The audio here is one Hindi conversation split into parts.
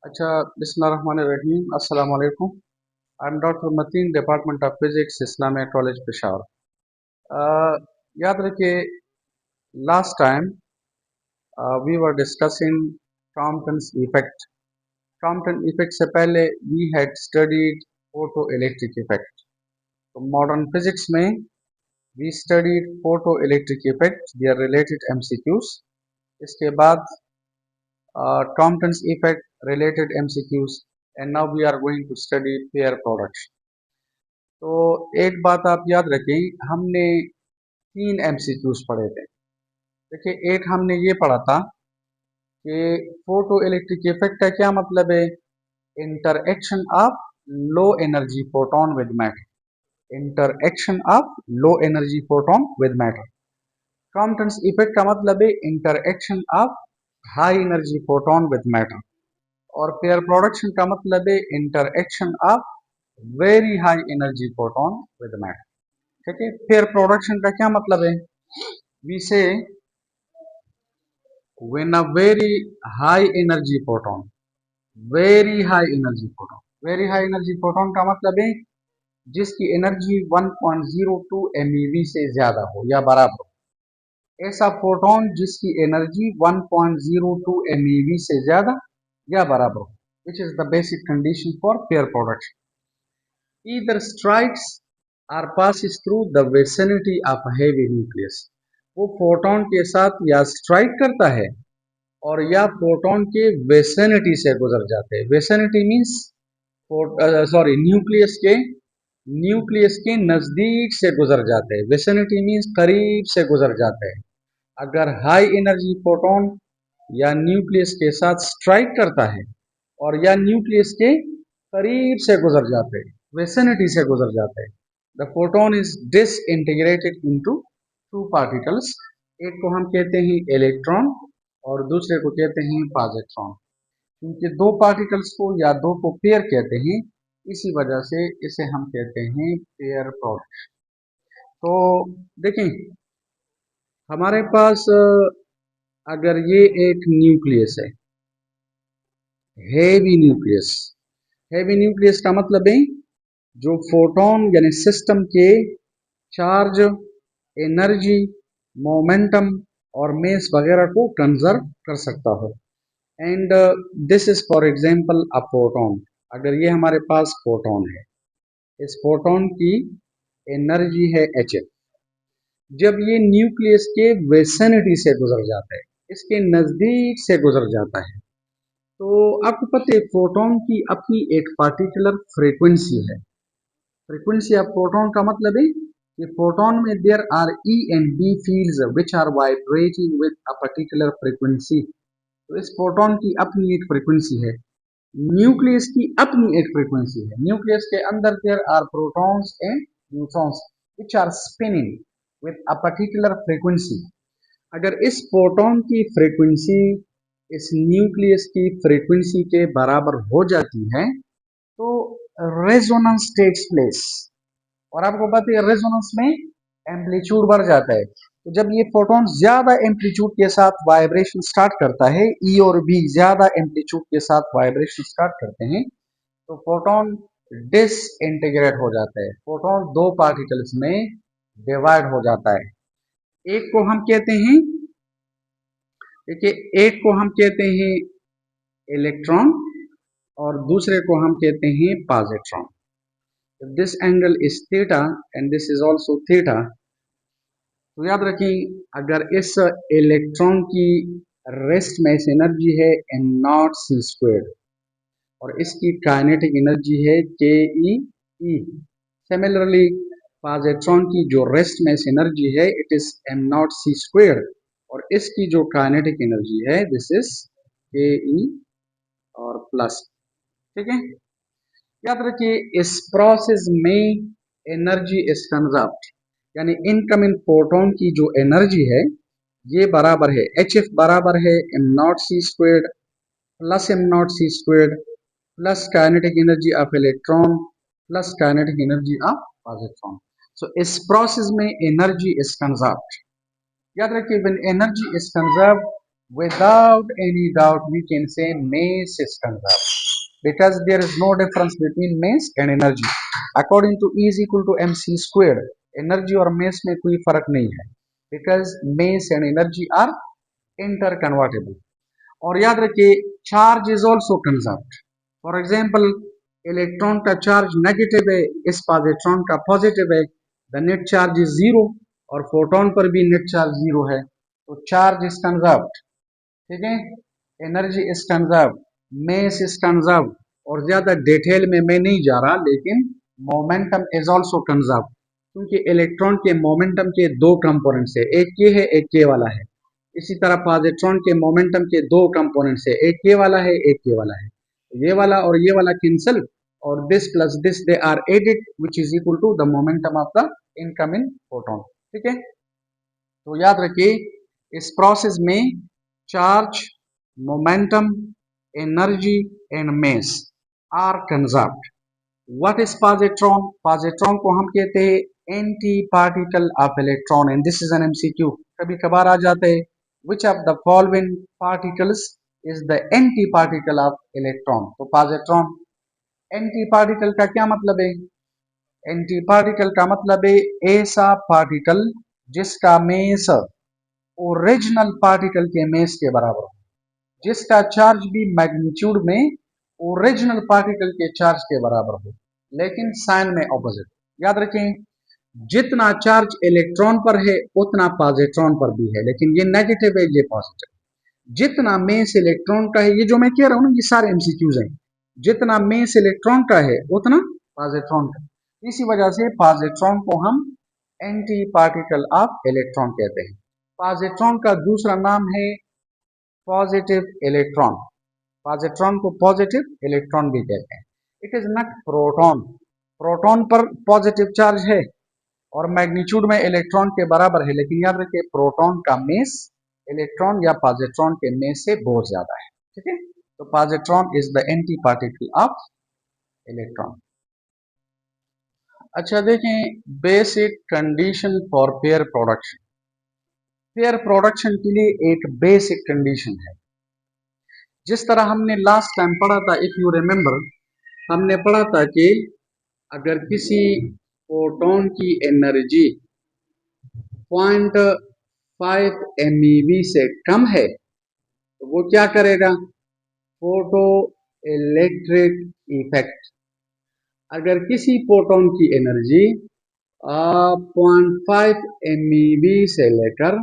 अच्छा, बिस्मिल्लाहिर्रहमानिर्रहीम, अस्सलाम वालेकुम। I am doctor Matin, department of physics, Islamia College Peshawar. याद रखिए, last time we were discussing Compton's effect. Compton effect से पहले we had studied photo electric effect. तो मॉडर्न फिजिक्स में we studied photo electric effect, their related MCQs. इसके बाद Compton's effect related MCQs, and now we are going to study pair products. तो एक बात आप याद रखें, हमने तीन MCQs पढ़े थे। देखिए, एक हमने ये पढ़ा था कि फोटो इलेक्ट्रिक इफेक्ट का क्या मतलब है। Interaction of low energy photon with matter. Interaction of low energy photon with matter. Compton's effect का मतलब है interaction of high energy photon with matter. और पेयर प्रोडक्शन का मतलब है interaction of very high energy photon with matter. ठीक है, पेयर प्रोडक्शन का क्या मतलब है। वी से when a very high energy photon, very high energy photon, very high energy photon का मतलब है जिसकी एनर्जी 1.02 MeV से ज्यादा हो या बराबर हो। ऐसा फोटोन जिसकी एनर्जी 1.02 MeV से ज्यादा या बराबर हो, which is the basic condition for pair production. Either strikes or passes through the vicinity of a heavy nucleus. वो फोटोन के साथ या स्ट्राइक करता है और या फोटोन के वेसिनिटी से गुजर जाते हैं। वेसिनिटी मीन्स सॉरी न्यूक्लियस के नजदीक से गुजर जाते हैं। वेसिनिटी मीन्स करीब से गुजर जाते हैं। अगर हाई एनर्जी फोटोन या न्यूक्लियस के साथ स्ट्राइक करता है और या न्यूक्लियस के करीब से गुजर जाते हैं, विसिनिटी से गुजर जाते हैं, the photon is disintegrated into two particles. एक को हम कहते हैं इलेक्ट्रॉन और दूसरे को कहते हैं पॉजिट्रॉन। क्योंकि दो पार्टिकल्स को या दो को पेयर कहते हैं, इसी वजह से इसे हम कहते हैं पेयर प्रोडक्ट। तो देखें, हमारे पास अगर ये एक न्यूक्लियस है, हेवी न्यूक्लियस। हेवी न्यूक्लियस का मतलब है जो फोटोन यानी सिस्टम के चार्ज, एनर्जी, मोमेंटम और मेस वगैरह को कंजर्व कर सकता हो। And this is for example a photon. अगर ये हमारे पास फोटोन है, इस फोटोन की एनर्जी है Hf। जब ये न्यूक्लियस के वेसिनिटी से गुजर जाता है, इसके नजदीक से गुजर जाता है, तो आपको पता है फोटोन की अपनी एक पार्टिकुलर फ्रीक्वेंसी है। फ्रीक्वेंसी ऑफ फोटोन का मतलब है कि फोटोन में there are E and B fields which are vibrating with a particular frequency. तो इस फोटोन की अपनी एक फ्रीक्वेंसी है। न्यूक्लियस की अपनी एक फ्रीक्वेंसी है। न्यूक्लियस के अंदर there are protons and neutrons which are spinning with a particular frequency. अगर इस फोटोन की फ्रीक्वेंसी इस न्यूक्लियस की फ्रीक्वेंसी के बराबर हो जाती है तो रेजोनेंस टेक्स प्लेस। और आपको पता है रेजोनेंस में एम्पलीट्यूड बढ़ जाता है। तो जब ये फोटोन ज्यादा एम्पलीट्यूड के साथ वाइब्रेशन स्टार्ट करता है, ई और बी ज्यादा एम्पलीट्यूड के साथ वाइब्रेशन स्टार्ट करते हैं, तो फोटोन डिसइंटीग्रेट हो जाता है। फोटोन दो पार्टिकल्स में डिवाइड हो जाता है। एक को हम कहते हैं, देखिए, एक को हम कहते हैं इलेक्ट्रॉन और दूसरे को हम कहते हैं positron. If this angle is theta and this is also theta, तो याद रखें अगर इस इलेक्ट्रॉन की रेस्ट मैस एनर्जी है m0c² और इसकी काइनेटिक एनर्जी है ke। सिमिलरली पॉजिट्रॉन की जो रेस्ट मैस एनर्जी है इट इज m0c² और इसकी जो काइनेटिक एनर्जी है दिस इज ke और प्लस। ठीक है, याद रखिए इस प्रोसेस में एनर्जी इज कंजर्व्ड, यानी इनकमिंग फोटोन की जो एनर्जी है ये बराबर है Hf बराबर है m0c² plus m0c² plus kinetic energy of electron plus kinetic energy of positron. So इस प्रोसेस में एनर्जी इज कंजर्व्ड। याद रखिए when energy is conserved Without any doubt we can say mass is conserved, because there is no difference between mass and energy. According to E is equal to mc squared, energy और mass में कोई फर्क नहीं है, because mass and energy are interconvertible. और याद रखिए charge is also conserved. For example electron का चार्ज नेगेटिव है, इस पॉजिट्रॉन का पॉजिटिव है, the net charge is zero, और फोटोन पर भी नेट चार्ज जीरो है, तो चार्ज इज कंजर्व्ड. ठीक है, energy is conserved, mess is conserved, और ज्यादा डिटेल में मैं नहीं जा रहा, लेकिन मोमेंटम इज ऑल्सो कंजर्व्ड, क्योंकि इलेक्ट्रॉन के मोमेंटम के दो कंपोनेंट्स है, एक के है एक के वाला है. इसी तरह पॉजिट्रॉन के मोमेंटम के दो कंपोनेंट्स है, एक के वाला है एक के वाला है, ये वाला और ये वाला कैंसिल, और this plus this they are added which is equal to the momentum of the incoming photon. ठीक है, तो याद रखिए इस प्रोसेस में charge, momentum, energy and mass are conserved. What is positron? Positron को हम कहते हैं anti particle of electron, and this is an MCQ. कभी कभार आ जाते हैं, which of the following particles is the anti particle of electron. तो positron एंटी पार्टिकल का क्या मतलब है? एंटी पार्टिकल का मतलब है ऐसा पार्टिकल जिसका मेस ओरिजिनल पार्टिकल के मेस के बराबर हो, जिसका चार्ज भी मैग्नीट्यूड में ओरिजिनल पार्टिकल के चार्ज के बराबर हो, लेकिन साइन में ऑपोजिट. याद रखें जितना चार्ज इलेक्ट्रॉन पर है उतना पॉजिट्रॉन पर भी है, लेकिन ये नेगेटिव है ये पॉजिटिव. जितना मेस इलेक्ट्रॉन का है, ये जो मैं कह रहा हूं ना ये सारे एमसीक्यूज हैं, जितना मेस इलेक्ट्रॉन का है उतना पॉजिट्रॉन का. इसी वजह से पॉजिट्रॉन को हम एंटी पार्टिकल ऑफ इलेक्ट्रॉन कहते हैं. पॉजिट्रॉन का दूसरा नाम है पॉजिटिव इलेक्ट्रॉन. पॉजिट्रॉन को पॉजिटिव इलेक्ट्रॉन भी कहते हैं. It is not proton. Proton पर पॉजिटिव चार्ज है और मैग्नीट्यूड में इलेक्ट्रॉन के बराबर है, लेकिन याद रखिए प्रोटॉन का मेस इलेक्ट्रॉन या पॉजिट्रॉन के मेस से बहुत ज्यादा है. ठीक है, तो positron is the anti particle of electron. अच्छा देखें, basic condition for pair production. Pair production के लिए एक बेसिक कंडीशन है, जिस तरह हमने लास्ट टाइम पढ़ा था, इफ यू रिमेम्बर, हमने पढ़ा था कि अगर किसी फोटोन की एनर्जी 0.5 MeV से कम है तो वो क्या करेगा? Photo electric effect. अगर किसी फोटोन की एनर्जी 0.5 MeV से लेकर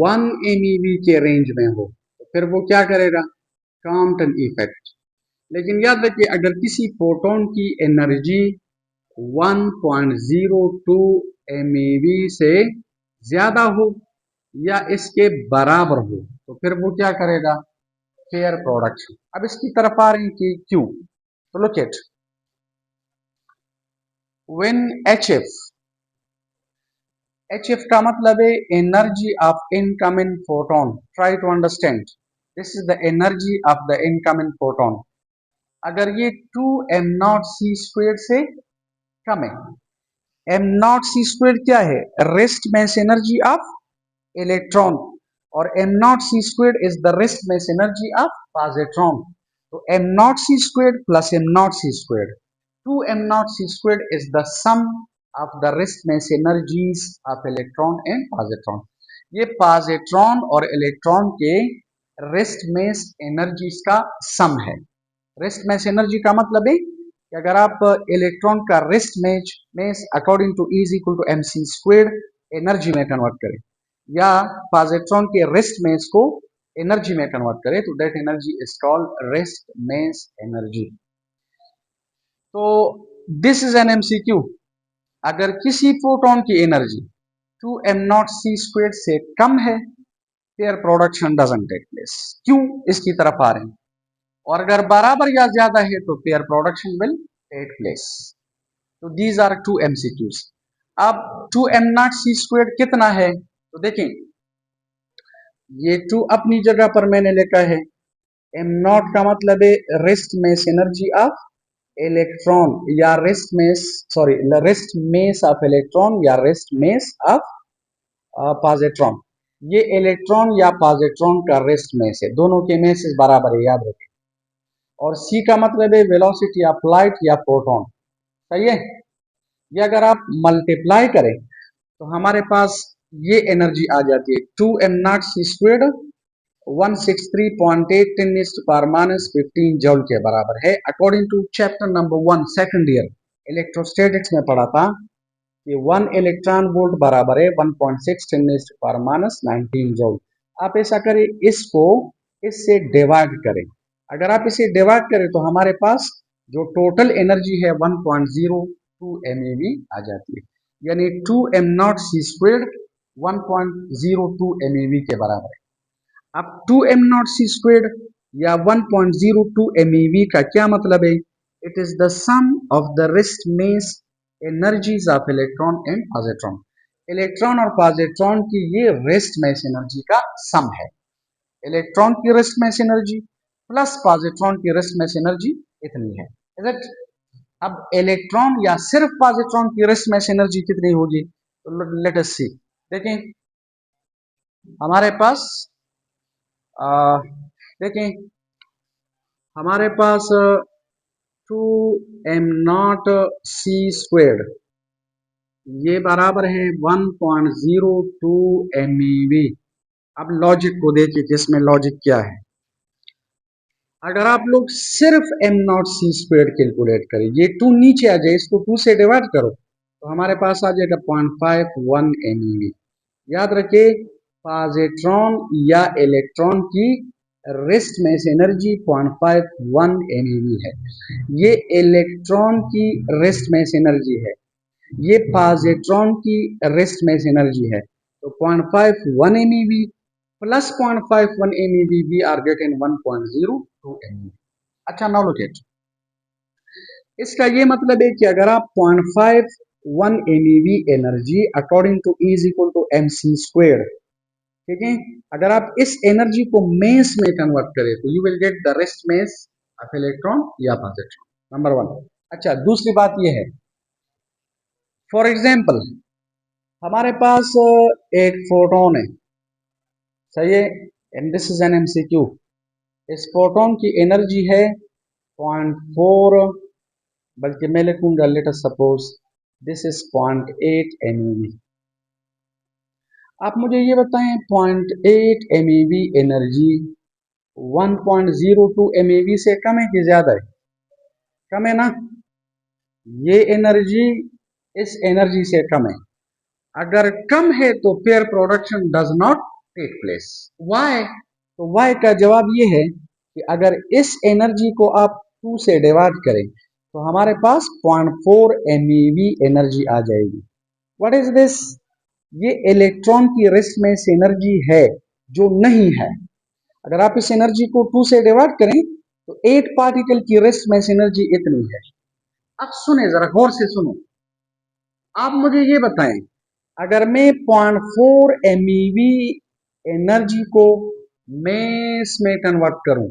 1 MeV के रेंज में हो तो फिर वो क्या करेगा? Compton effect. लेकिन याद रखिए अगर किसी फोटोन की एनर्जी 1.02 MeV से ज्यादा हो या इसके बराबर हो तो फिर वो क्या करेगा? Pair production. अब इसकी तरफ आ रहे हैं कि क्यों, तो लुक एट, व्हेन HF का मतलब है energy of incoming photon. Try to understand, this is the energy of the incoming photon. अगर ये 2m0c² से कम है, m0c² क्या है? Rest mass energy of electron, और m0c² is the rest mass energy of positron. तो m0c² plus m0c², 2m0c² is the sum of the rest mass energies of electron and positron. ये पॉजिट्रॉन और इलेक्ट्रॉन के रेस्ट मास एनर्जीज का सम है. रेस्ट मास एनर्जी का मतलब है कि अगर आप इलेक्ट्रॉन का rest mass according to E is equal to mc² energy में कन्वर्ट करें, या पॉजिट्रॉन के रेस्ट मास को एनर्जी में कन्वर्ट करें, तो that energy is called rest mass energy. तो दिस इज एन एमसीक्यू. अगर किसी फोटोन की एनर्जी 2m0c² से कम है, pair production doesn't take place. क्यों? इसकी तरफ आ रहे हैं. और अगर बराबर या ज्यादा है तो pair production will take place. तो दीज आर 2 MCQs. अब 2m0c² कितना है? तो देखें, ये 2 अपनी जगह पर मैंने लिखा है. m0 का मतलब है rest mass energy of electron या रेस्ट मास ऑफ इलेक्ट्रॉन या रेस्ट मास ऑफ पॉजिट्रॉन. ये इलेक्ट्रॉन या पॉजिट्रॉन का रेस्ट मैस है, दोनों के मैसेज बराबर है, याद रखें। और सी का मतलब है वेलोसिटी ऑफ लाइट या प्रोटॉन, सही है। ये अगर आप मल्टीप्लाई करें तो हमारे पास ये एनर्जी आ जाती है 2m0c² 163.8 × 10⁻⁻15 जूल के बराबर है, according to chapter number 1 second year electrostatics में पढ़ा था कि 1 इलेक्ट्रॉन वोल्ट बराबर है 1.6 × 10⁻⁻19 जूल। आप ऐसा करें, इसको इससे डिवाइड करें। अगर आप इसे डिवाइड करें तो हमारे पास जो टोटल एनर्जी है 1.02 MeV आ जाती है, यानी 2m0c² 1.02 MeV के बराबर है। अब 2m0c² या 1.02 MeV का क्या मतलब है? It is the sum of the rest mass energies of electron and positron. Electron और पॉजिट्रॉन की ये रेस्ट मेस एनर्जी का सम है। इलेक्ट्रॉन की rest mass energy plus positron की रेस्ट मेस एनर्जी इतनी है, इज इट? अब इलेक्ट्रॉन या सिर्फ पॉजिट्रॉन की रेस्ट मेस एनर्जी कितनी होगी? तो लेट अस सी। देखें हमारे पास देखें हमारे पास 2m0c² ये बराबर है 1.02 MeV। अब लॉजिक को देखिए कि इसमें लॉजिक क्या है। अगर आप लोग सिर्फ m0c² कैलकुलेट करें, ये 2 नीचे आ जाए, इसको 2 से डिवाइड करो तो हमारे पास आ जाएगा 0.51 MeV। याद रखिए, पॉजिट्रॉन या इलेक्ट्रॉन की रेस्ट मेस एनर्जी 0.51 MeV है। ये इलेक्ट्रॉन की रेस्ट मेस एनर्जी है, ये पॉजिट्रॉन की रेस्ट मेस एनर्जी है। तो 0.51 MeV plus 0.51 MeV we are getting 1.02 MeV। अच्छा, नाउ लुक इट। इसका ये मतलब है कि अगर आप 0.51 MeV energy according to E is equal to mc², ठीक है, अगर आप इस एनर्जी को मेस में कन्वर्ट करें तो you will get the rest mess of electron या पॉजिट्रॉन, नंबर 1। अच्छा, दूसरी बात यह है, फॉर एग्जाम्पल हमारे पास एक फोटोन है, सही है, and this is N MCQ। इस फोटोन की एनर्जी है 0.4, बल्कि मैं लिखूंगा let us suppose this is 0.8 MeV। आप मुझे ये बताएं 0.8 MeV एनर्जी 1.02 MeV से कम है कि ज्यादा है? कम है ना। ये एनर्जी इस एनर्जी से कम है। अगर कम है तो pair production does not take place. Why? तो वाई का जवाब ये है कि अगर इस एनर्जी को आप 2 से डिवाइड करें तो हमारे पास 0.4 MeV एनर्जी आ जाएगी। What is this? ये इलेक्ट्रॉन की रेस्ट मेस एनर्जी है जो नहीं है। अगर आप इस एनर्जी को 2 से डिवाइड करें तो 8 पार्टिकल की रेस्ट मेस एनर्जी इतनी है। अब सुने, जरा गौर से सुनो। आप मुझे ये बताएं, अगर मैं 0.4 MeV एनर्जी को मेस में कन्वर्ट करूं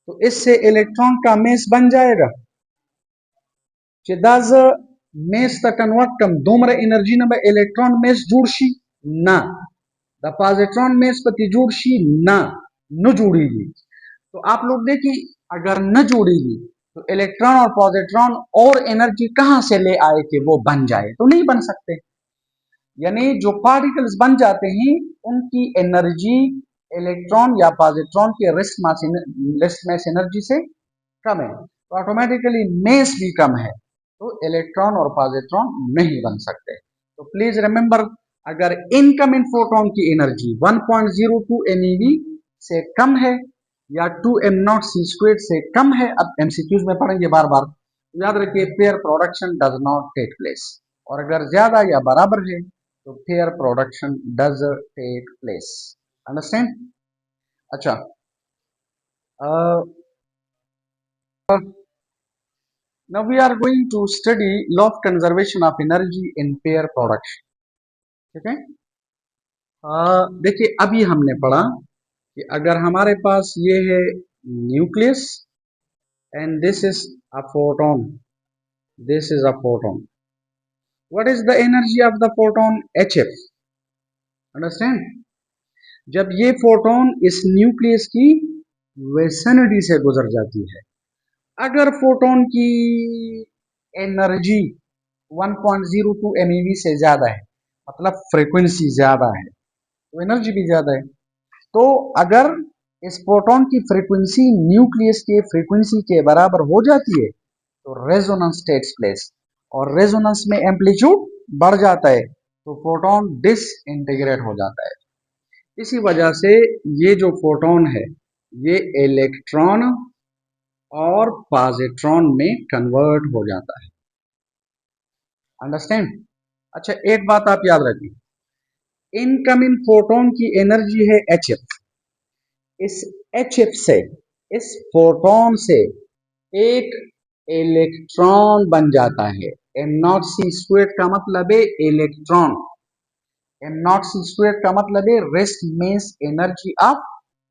तो इससे इलेक्ट्रॉन का मेस बन जाएगा? चिदाज मेस ता कन्वर्ट कम दोमरा एनर्जी ना इलेक्ट्रॉन मेस जुड़शी ना, द पॉजिट्रॉन मेस पति जुड़शी ना, न जुड़ेगी। तो आप लोग देखिए, अगर न जुड़ेगी तो इलेक्ट्रॉन और पॉजिट्रॉन और एनर्जी कहां से ले आए कि वो बन जाए? तो नहीं बन सकते। यानी जो पार्टिकल्स बन जाते हैं उनकी एनर्जी इलेक्ट्रॉन या पॉजिट्रॉन के रेस्ट मास एनर्जी से कम है, तो ऑटोमेटिकली मेस भी कम है, तो इलेक्ट्रॉन और पॉजिट्रॉन नहीं बन सकते। तो प्लीज रिमेंबर, अगर इनकमिंग फोटोन की एनर्जी 1.02 MeV से कम है या 2m0c² से कम है, अब MCQs में पढ़ेंगे बार बार, याद रखिए pair production does not take place. और अगर ज्यादा या बराबर है तो pair production does take place. Understand? अच्छा, now we are going to study law of conservation of energy in pair production, ठीक है। देखिए, अभी हमने पढ़ा कि अगर हमारे पास ये है nucleus and this is a photon, this is a photon. What is the energy of the photon? HF. Understand? जब ये फोटोन इस न्यूक्लियस की विसिनिटी से गुजर जाती है, अगर फोटोन की एनर्जी 1.02 MeV से ज्यादा है, मतलब फ्रीक्वेंसी ज्यादा है, तो एनर्जी भी ज्यादा है। तो अगर इस फोटोन की फ्रीक्वेंसी न्यूक्लियस के फ्रीक्वेंसी के बराबर हो जाती है तो रेजोनेंस टेक्स प्लेस, और रेजोनेंस में एम्पलीट्यूड बढ़ जाता है, तो फोटोन डिसइंटीग्रेट हो जाता है। इसी वजह से ये जो फोटोन है ये इलेक्ट्रॉन और पॉजिट्रॉन में कन्वर्ट हो जाता है। अंडरस्टैंड? अच्छा, एक बात आप याद रखिए, इनकमिंग फोटोन की एनर्जी है HF। इस HF से, इस फोटोन से एक इलेक्ट्रॉन बन जाता है। m0c² का मतलब है इलेक्ट्रॉन, m0c² का मतलब है rest means energy of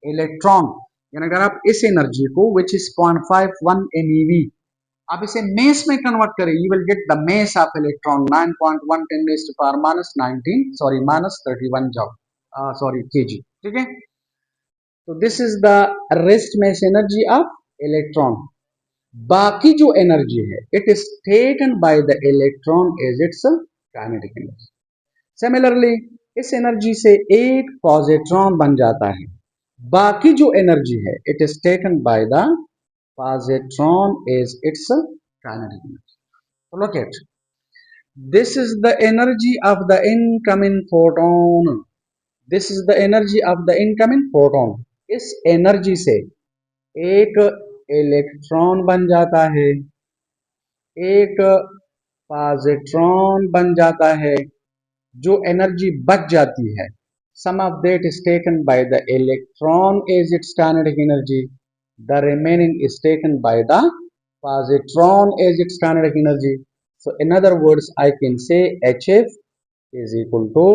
electron. यानी अगर आप इस एनर्जी को विच इज 0.51 MeV आप इसे मेस में कन्वर्ट करें, you will get the mass of electron 9.1 10⁻⁻19 sorry -31 जॉब सॉरी kg। ठीक है, तो this is the rest mass energy of electron. बाकी जो एनर्जी है it is taken by the electron as its kinetic energy. Similarly इस एनर्जी से एक पॉजिट्रॉन बन जाता है, बाकी जो एनर्जी है it is taken by the positron is its kinetic energy. So look at this is the energy of the incoming photon. This is the energy of the incoming photon. इस एनर्जी से एक इलेक्ट्रॉन बन जाता है, एक पॉजिट्रॉन बन जाता है, जो एनर्जी बच जाती है some of that is taken by the electron as its kinetic energy, the remaining is taken by the positron as its kinetic energy. So in other words I can say HF is equal to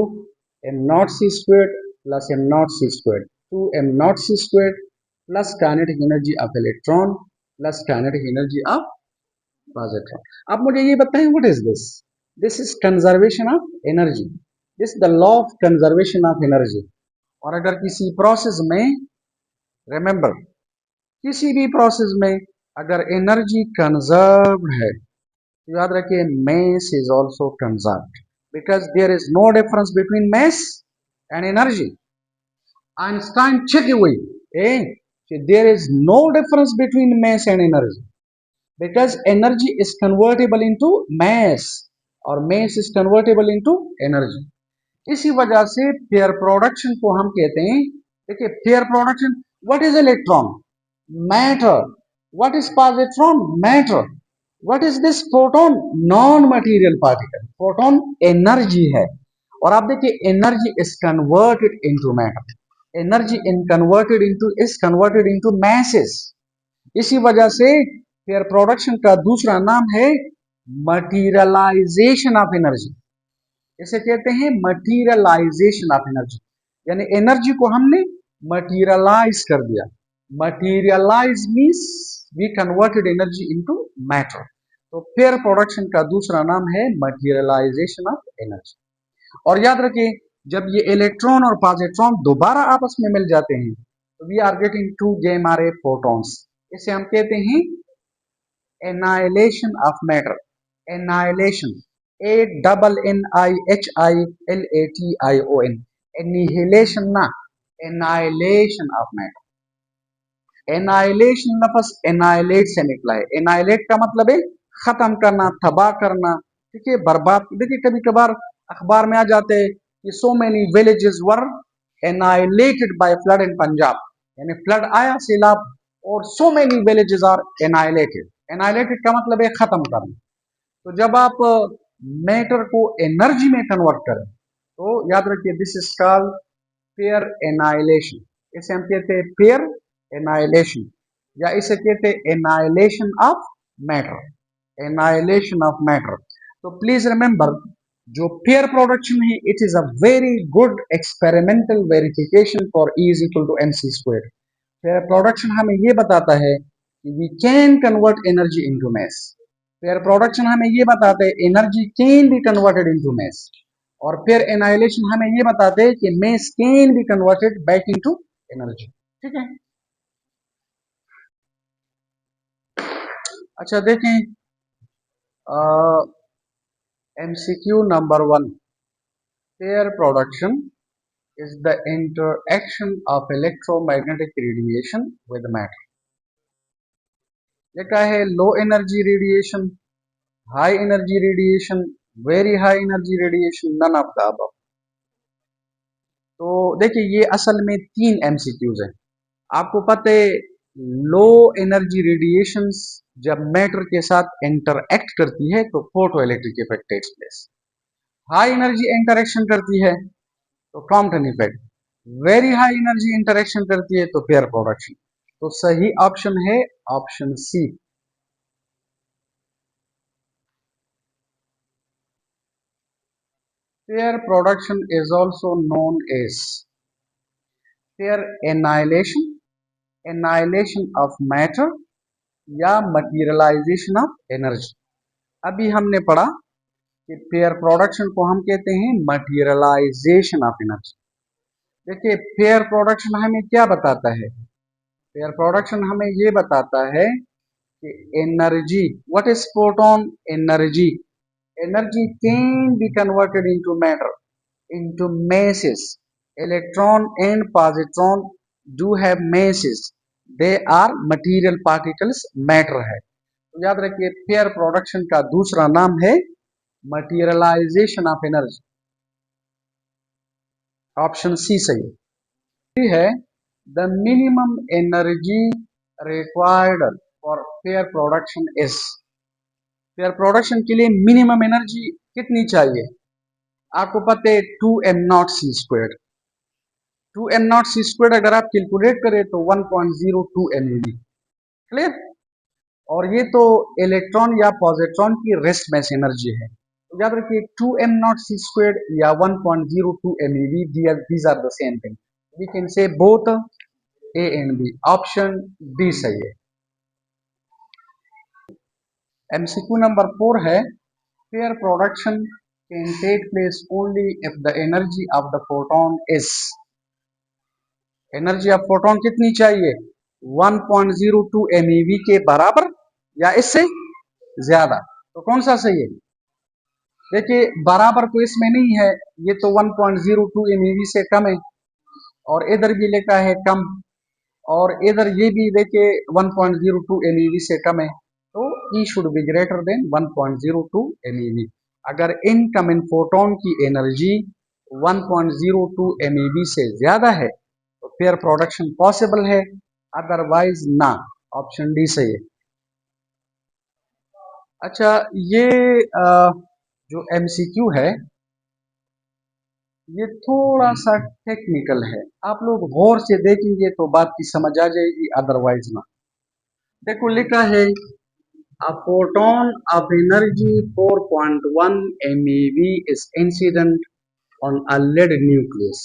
m0c² plus m0c² 2m0c² plus kinetic energy of electron plus kinetic energy of positron. अब मुझे ये बताएं what is this? This is conservation of energy. This is the law of conservation of energy. और अगर किसी प्रोसेस में रिमेंबर किसी भी प्रोसेस में अगर एनर्जी कंजर्व्ड है तो याद रखिए mass is also conserved because there is no difference between mass and energy. Einstein check away, eh? There is no difference between mass and energy because energy is convertible into mass और mass is convertible into energy. इसी वजह से पेयर प्रोडक्शन को हम कहते हैं, देखिए pair production, what is electron? Matter. What is positron? Matter. What is this photon? Non material particle. Photon energy है, और आप देखिए energy is converted into matter, energy in converted into is converted into masses. इसी वजह से पेयर प्रोडक्शन का दूसरा नाम है मटीरियलाइजेशन ऑफ एनर्जी। इसे कहते हैं मटीरियलाइजेशन ऑफ एनर्जी, यानी एनर्जी को हमने मटीरियलाइज कर दिया। Materialise means we converted energy into matter. तो पेयर प्रोडक्शन का दूसरा नाम है मटीरियलाइजेशन ऑफ एनर्जी। और याद रखिए जब ये इलेक्ट्रॉन और पॉजिट्रॉन दोबारा आपस में मिल जाते हैं तो we are getting two gamma ray photons. इसे हम कहते हैं annihilation of matter. Annihilation, ANNIHILATION, annihilation ना, एनाइलेशन ऑफ मैटर। एनाइलेशन लफ्ज एनाइलेट से निकला है। एनाइलेट का मतलब है खत्म करना, तबाह करना, ठीक है, बर्बाद। देखिए कभी कभार अखबार में आ जाते हैं कि so many villages were annihilated by flood in Punjab, यानी फ्लड आया, सैलाब, और so many villages are annihilated. Annihilated का मतलब है खत्म करना। तो जब आप मैटर को एनर्जी में कन्वर्ट करें तो याद रखिए this is called pair annihilation. इसे हम कहते हैं पेयर एनाइलेशन, या इसे कहते हैं annihilation of matter. Annihilation of matter. तो प्लीज रिमेंबर जो पेयर प्रोडक्शन है it is a very good experimental verification for E is equal to mc²। Pair production हमें ये बताता है कि we can convert energy into mass. Pair production हमें ये बताते हैं energy can be converted into mass, और पेयर एनाइलेशन हमें ये बताते हैं कि mass can be converted back into energy. ठीक है, अच्छा देखें MCQ number 1, pair production is the interaction of electromagnetic radiation with matter। लिखा है low energy radiation, high energy radiation, very high energy radiation, none of the above. तो देखिए ये असल में 3 एमसीक्यूज हैं। आपको पता है लो एनर्जी रेडिएशंस जब मैटर के साथ इंटरएक्ट करती है तो photo electric effect takes place. High energy interaction करती है तो Compton effect. Very high energy interaction करती है तो पेयर प्रोडक्शन। तो सही ऑप्शन है option C. Pair production is also known as pair annihilation, annihilation of matter या मटीरियलाइजेशन ऑफ एनर्जी। अभी हमने पढ़ा कि पेयर प्रोडक्शन को हम कहते हैं मटीरियलाइजेशन ऑफ एनर्जी। देखिए पेयर प्रोडक्शन हमें क्या बताता है? पेयर प्रोडक्शन हमें ये बताता है कि energy, what is photon energy? Energy can be converted into matter, into masses। Electron and positron do have masses, they are material particles, matter है। तो याद रखिए पेयर प्रोडक्शन का दूसरा नाम है मटीरियलाइजेशन ऑफ एनर्जी। ऑप्शन सी सही है। The minimum energy required for pair production is, pair production के लिए मिनिमम एनर्जी कितनी चाहिए? आपको पता है 2m0c²। 2m0c² अगर आप कैलकुलेट करें तो 1.02 MeV। क्लियर? और ये तो इलेक्ट्रॉन या पॉजिट्रॉन की रेस्ट मैस एनर्जी है। तो याद रखिए 2m0c² या 1.02 MeV, these are the same thing। We can say both A and B। Option D सही है। MCQ नंबर 4 है pair production can take place only if the energy of the photon is, energy of photon कितनी चाहिए? 1.02 MeV के बराबर या इससे ज्यादा। तो कौन सा सही है? देखिए बराबर तो इसमें नहीं है, ये तो 1.02 MeV से कम है और इधर भी लिखा है कम और इधर ये भी देखिए 1.02 MeV से कम है। तो E should be greater than 1.02 MeV। अगर इनकमिंग फोटोन की एनर्जी 1.02 MeV से ज्यादा है तो पेयर प्रोडक्शन पॉसिबल है, अदरवाइज ना। ऑप्शन डी सही है। अच्छा ये जो MCQ है ये थोड़ा सा टेक्निकल है, आप लोग गौर से देखेंगे तो बात की समझ आ जाएगी, अदरवाइज ना। देखो लिखा है a photon of energy 4.1 MeV is incident on a lead nucleus।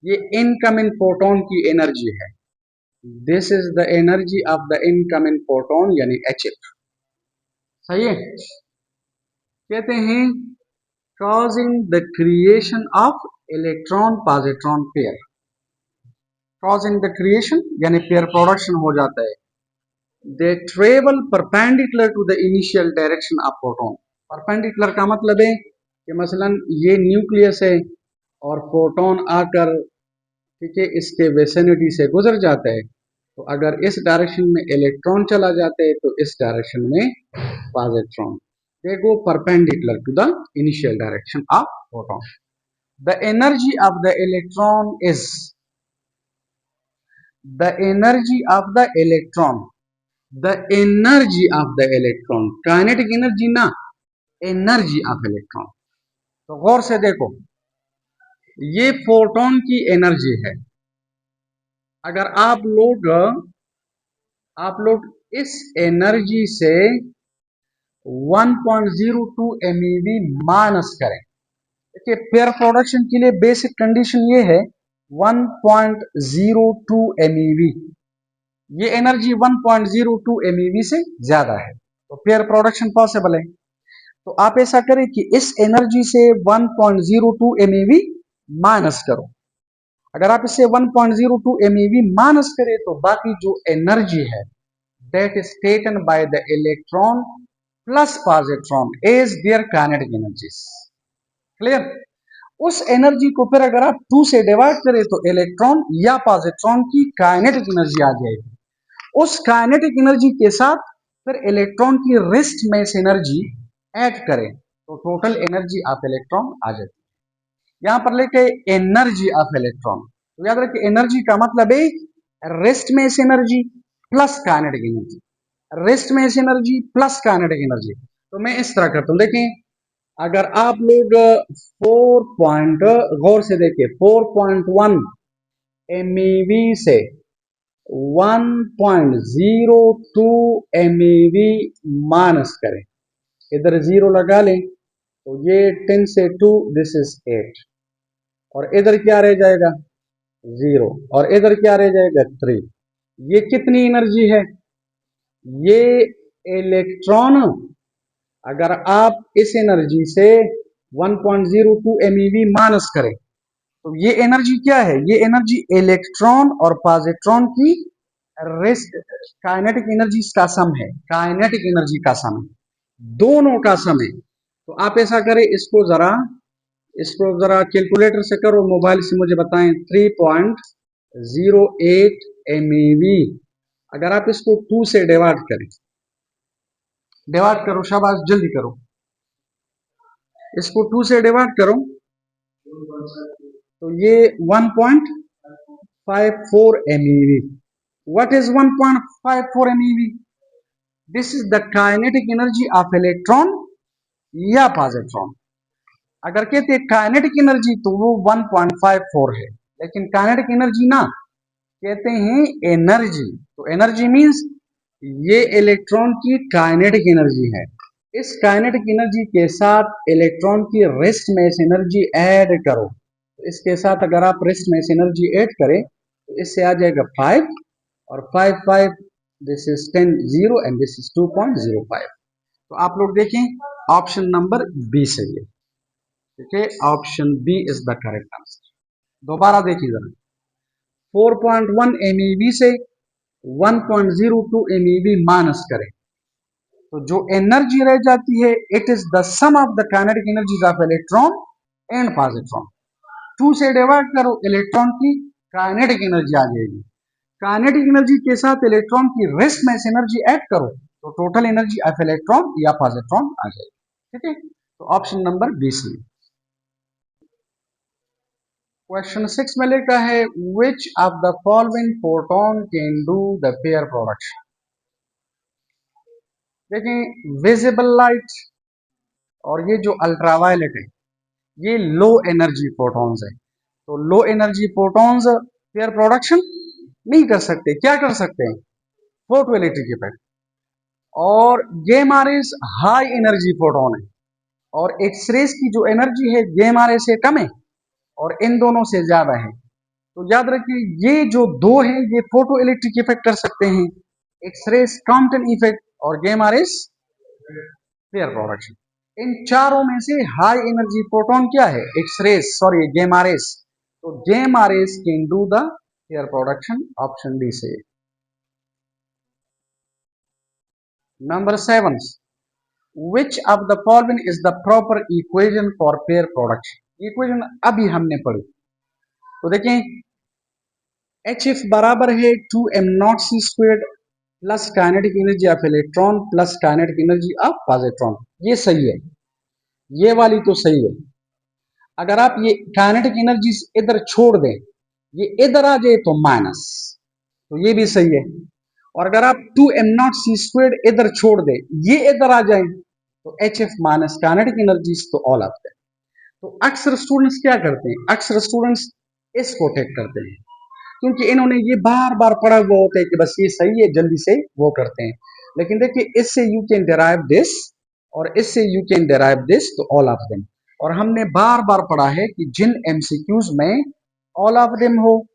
ये इनकमिंग फोटोन की एनर्जी है। This is the energy of the incoming photon यानी HF। सही है। कहते हैं causing the creation of electron positron pair। causing the creation यानी पेयर प्रोडक्शन हो जाता है। they travel perpendicular to the initial direction of photon। Perpendicular का मतलब है कि मसलन ये न्यूक्लियस है और फोटोन आकर ठीक है इसके वेसिनिटी से गुजर जाता है, तो अगर इस डायरेक्शन में इलेक्ट्रॉन चला जाता है तो इस डायरेक्शन में positron. they go perpendicular to the initial direction of photon। the energy of the electron is, the energy of the electron, the energy of the electron, kinetic energy ना, एनर्जी ऑफ इलेक्ट्रॉन। तो गौर से देखो ये फोटोन की एनर्जी है। अगर आप लोग इस एनर्जी से 1.02 MeV माइनस करें। देखिए पेयर प्रोडक्शन के लिए बेसिक कंडीशन ये है 1.02 MeV। ये एनर्जी 1.02 MeV से ज्यादा है तो पेयर प्रोडक्शन पॉसिबल है। तो आप ऐसा करें कि इस एनर्जी से 1.02 MeV माइनस करो। अगर आप इससे 1.02 MeV माइनस करें तो बाकी जो एनर्जी है that is taken by the electron plus positron as their kinetic energies। Clear? उस एनर्जी को फिर अगर आप 2 से डिवाइड करें तो इलेक्ट्रॉन या पॉजिट्रॉन की काइनेटिक एनर्जी आ जाएगी। उस काइनेटिक एनर्जी के साथ फिर इलेक्ट्रॉन की रेस्ट मेस एनर्जी ऐड करें तो टोटल एनर्जी ऑफ इलेक्ट्रॉन आ जाती है। यहां पर लेके एनर्जी ऑफ इलेक्ट्रॉन, तो याद रखिए एनर्जी का मतलब है rest mass energy plus kinetic energy, rest mass energy plus kinetic energy. तो मैं इस तरह करता हूं, देखें अगर आप लोग 4 पॉइंट गौर से देखिए 4.1 MeV से 1.02 MeV माइनस करें, इधर जीरो लगा लें तो ये 10 से 2 दिस इज 8, और इधर क्या रह जाएगा 0, और इधर क्या रह जाएगा 3। ये कितनी एनर्जी है? ये इलेक्ट्रॉन, अगर आप इस एनर्जी से 1.02 MeV माइनस करें तो ये एनर्जी क्या है? ये एनर्जी इलेक्ट्रॉन और पॉजिट्रॉन की रेस्ट काइनेटिक एनर्जी का सम है, काइनेटिक एनर्जी का सम है, दोनों का सम है। तो आप ऐसा करें, इसको जरा कैलकुलेटर से करो, मोबाइल से मुझे बताएं। 3.08 MeV अगर आप इसको 2 से डिवाइड करें, डिवाइड करो, शाबाश जल्दी करो, इसको 2 से डिवाइड करो तो ये 1.54 MeV। What is 1.54 MeV? This is the kinetic energy of electron या पॉजिट्रॉन। अगर कहते हैं काइनेटिक एनर्जी तो वो 1.54 है, लेकिन काइनेटिक एनर्जी ना कहते हैं एनर्जी। तो एनर्जी मींस ये इलेक्ट्रॉन की काइनेटिक एनर्जी है। इस काइनेटिक एनर्जी के साथ इलेक्ट्रॉन की रेस्ट मेस एनर्जी ऐड करो, तो इसके साथ अगर आप रेस्ट मेस एनर्जी ऐड करें तो इससे आ जाएगा 5, और 5 this is 10 0 and this is 2.05। तो आप लोग देखें ऑप्शन नंबर बी सही है, ठीक है, option B is the correct answer. दोबारा देखिए जरा, 4.1 MeV से 1.02 MeV माइनस करें तो जो एनर्जी रह जाती है it is the sum of the kinetic energies of electron and positron. 2 से डिवाइड करो, इलेक्ट्रॉन की काइनेटिक एनर्जी आ जाएगी, काइनेटिक एनर्जी के साथ इलेक्ट्रॉन की रेस्ट मेस एनर्जी ऐड करो तो टोटल एनर्जी ऑफ इलेक्ट्रॉन या पॉजिट्रॉन आ जाएगी, ठीक है। तो option number B C. Question 6 में लिखा है which of the following photon can do the pair production. देखें विजिबल लाइट और ये जो अल्ट्रावायलेट है ये लो एनर्जी फोटॉन्स है, तो low energy photons pair production नहीं कर सकते। क्या कर सकते हैं? Photo electric effect. और गेमा रेस हाई एनर्जी फोटोन है, और एक्सरेज की जो एनर्जी है गेमा रे से कम है और इन दोनों से ज्यादा है। तो याद रखिए ये जो दो हैं ये फोटो इलेक्ट्रिक इफेक्ट कर सकते हैं, एक्सरेज कॉम्पटन इफेक्ट और गेमा रेस पेयर प्रोडक्शन। इन चारों में से हाई एनर्जी प्रोटॉन क्या है? X rays, sorry gamma rays. तो gamma rays can do the pair production, option D से। Number 7, which of the following is the proper equation for pair production। Equation अभी हमने पढ़ी, तो देखें HF बराबर है 2m0c² plus kinetic energy of electron plus kinetic energy of positron. ये सही है, ये वाली तो सही है। अगर आप ये काइनेटिक एनर्जी इधर छोड़ दें, ये इधर आ जाए तो माइनस, तो ये भी सही है। और अगर आप 2m0c² इधर छोड़ दें, ये इधर आ जाए तो HF माइनस काइनेटिक एनर्जी तो ऑल आते हैं। तो अक्सर स्टूडेंट्स क्या करते हैं? अक्सर स्टूडेंट्स इसको टेक करते हैं क्योंकि इन्होंने ये बार बार पढ़ा हुआ होता है कि बस ये सही है, जल्दी से वो करते हैं। लेकिन देखिए इससे यू कैन डिराइव दिस और इससे यू कैन डिराइव दिस, तो ऑल ऑफ देम। और हमने बार बार पढ़ा है कि जिन एमसीक्यूज में ऑल ऑफ देम हो,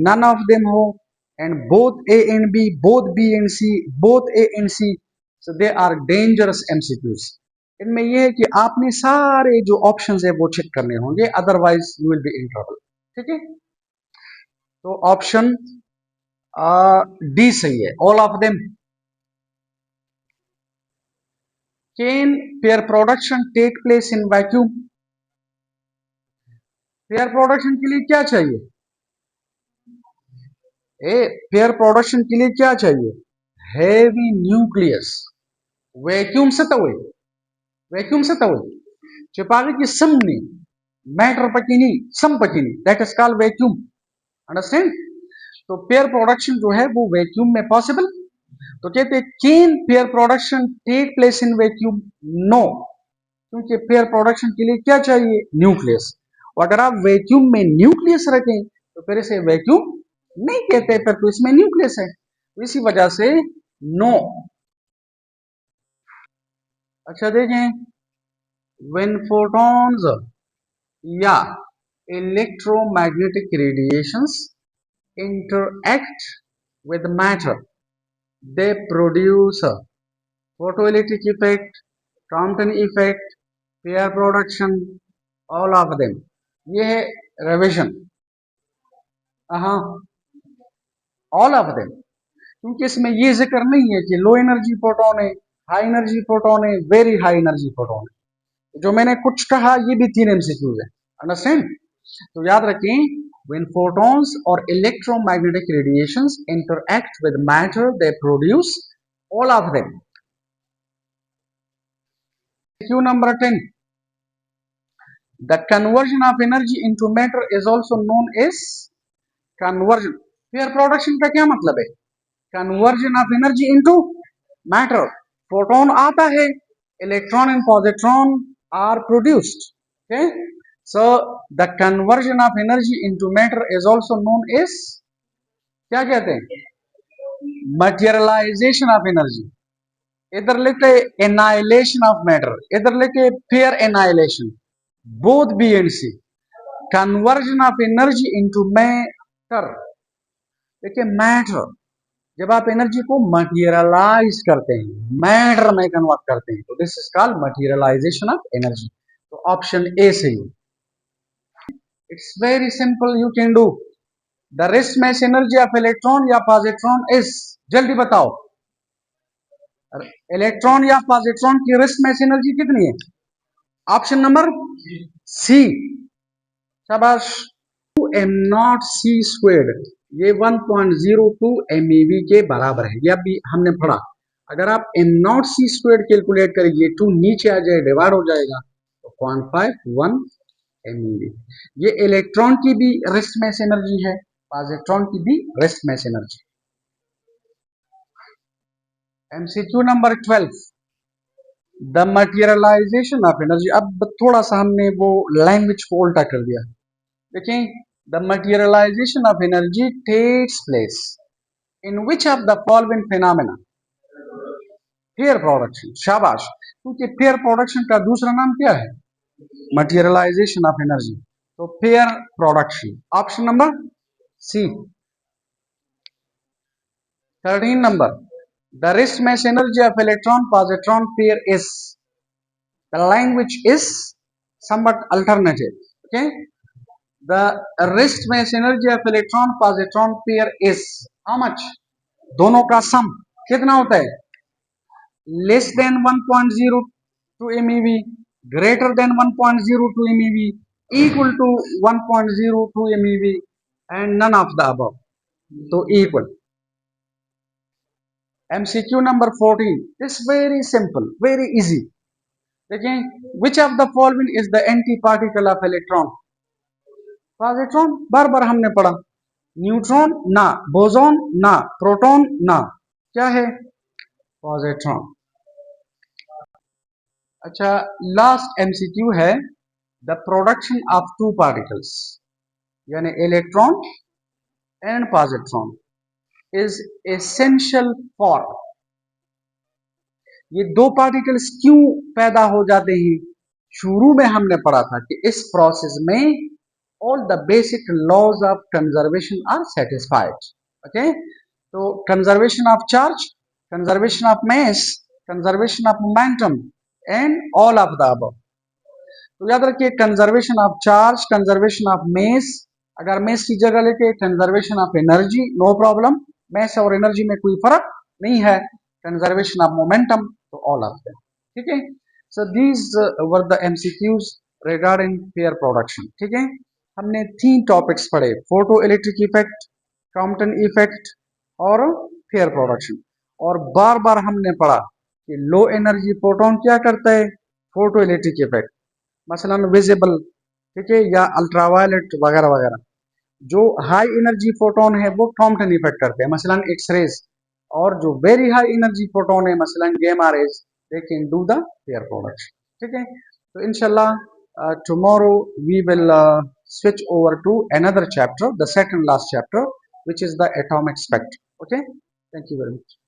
नन ऑफ देम हो, and both A and B, both B and C, both A and C, so they are dangerous MCQs. इनमें यह है कि आपने सारे जो ऑप्शंस है वो चेक करने होंगे, otherwise you will be in trouble. ठीक है, तो ऑप्शन डी सही है, all of them. Can pair production take place in vacuum? Pair production के लिए क्या चाहिए? पेयर प्रोडक्शन के लिए क्या चाहिए? Heavy nucleus. वैक्यूम से तवे, वैक्यूम से तवे चिपागे की समनी मैटर पकीनी सम पकीनी, that is called vacuum. Understand? तो पेयर प्रोडक्शन जो है वो वैक्यूम में पॉसिबल। तो कहते हैं can pair production take place in vacuum? No, क्योंकि पेयर प्रोडक्शन के लिए क्या चाहिए? न्यूक्लियस। और अगर आप वैक्यूम में न्यूक्लियस रखें तो फिर इसे वैक्यूम नहीं कहते, फिर तो इसमें न्यूक्लियस है, तो इसी वजह से नो। अच्छा देखें, व्हेन फोटॉन्स या electromagnetic radiations interact with matter, they produce a photoelectric effect, Compton effect, pair production, all of them। ये है रिविजन। हाँ, ऑल ऑफ देम, क्योंकि इसमें ये जिक्र नहीं है कि लो एनर्जी प्रोटॉन है, हाई एनर्जी प्रोटॉन है, वेरी हाई एनर्जी प्रोटॉन है। जो मैंने कुछ कहा ये भी 3 एमसीक्यूज है। अंडरस्टैंड? तो याद रखें, when photons or electromagnetic radiations interact with matter, they produce all of them। Q number 10, the conversion of energy into matter is also known as conversion। pair production का क्या मतलब है? conversion of energy into matter। photon आता है, electron and positron are produced। okay, so the conversion of energy into matter is also known as क्या कहते हैं? Materialization of energy. इधर लिखे एनाइलेशन ऑफ मैटर, इधर लिखे pair annihilation, both B and C. Conversion of energy into matter, देखिए मैटर, जब आप एनर्जी को मटेरियलाइज करते हैं, मैटर में कन्वर्ट करते हैं, तो this is called materialization of energy. तो ऑप्शन ए सही है। It's very simple, you can do. The rest mass energy of electron या पॉजिट्रॉन इज, जल्दी बताओ, इलेक्ट्रॉन या पॉजिट्रॉन की रेस्ट मैस एनर्जी कितनी है? ऑप्शन नंबर सी, शाबाश। 2 एम नॉट सी स्क्वेयर, ये 1.02 MeV के बराबर है, ये अभी हमने पढ़ा। अगर आप m naught c square calculate करेंगे, 2 नीचे आ जाए, डिवाइड हो जाएगा, तो 0.51 MeV। ये इलेक्ट्रॉन की भी रेस्ट मैस एनर्जी है, पॉजिट्रॉन की भी rest mass energy. MCQ number 12, the materialization of energy. अब थोड़ा सा हमने वो लैंग्वेज को उल्टा कर दिया। देखें, the materialization of energy takes place in which of the following phenomena? Pair production, शाबाश, क्योंकि पेयर प्रोडक्शन का दूसरा नाम क्या है? Materialization of energy. तो pair production, option number C. 13 number, the rest mass energy of electron positron pair is, the language is somewhat alternative। okay, the rest mass energy of electron positron pair is how much? दोनों का सम कितना होता है? Less than 1.02 MeV, greater than 1.02 MeV, equal to 1.02 MeV, and none of the above, तो equal. MCQ number 14 is very simple, very easy। देखें, which of the following is the anti particle of electron? Positron, बार बार हमने पढ़ा। न्यूट्रॉन ना, बोसॉन ना, प्रोटॉन ना, क्या है? पॉजिट्रॉन। अच्छा, लास्ट MCQ है, the production of two particles, यानी electron and positron, is essential for. ये दो पार्टिकल्स क्यों पैदा हो जाते हैं? शुरू में हमने पढ़ा था कि इस प्रोसेस में all the basic laws of conservation are satisfied। okay, तो conservation of charge, conservation of mass, conservation of momentum, and all of the above. तो याद रखिए conservation of charge, conservation of mass, अगर मेस की जगह लेके conservation of energy, no problem, mass और एनर्जी में कोई फर्क नहीं है, कंजर्वेशन ऑफ मोमेंटम, तो ऑल ऑफ देम, ठीक है। So these were the MCQs regarding pair production, ठीक है। हमने 3 टॉपिक्स पढ़े, photo electric effect, Compton effect और फेयर प्रोडक्शन, और बार बार हमने पढ़ा कि लो एनर्जी फोटोन क्या करता है, फोटो इलेक्ट्रिक इफेक्ट, मसलन विजिबल, ठीक है, या अल्ट्रावायलेट वगैरह वगैरह। जो हाई एनर्जी फोटोन है वो थॉम्पटन इफेक्ट करते हैं, मसलन एक्स रेज, और जो वेरी हाई एनर्जी फोटोन है मसलन gamma rays, they can do the fair production, ठीक है। तो इंशाल्लाह tomorrow we will switch over to another chapter, the second last chapter, which is the atomic spectrum. Okay, thank you very much.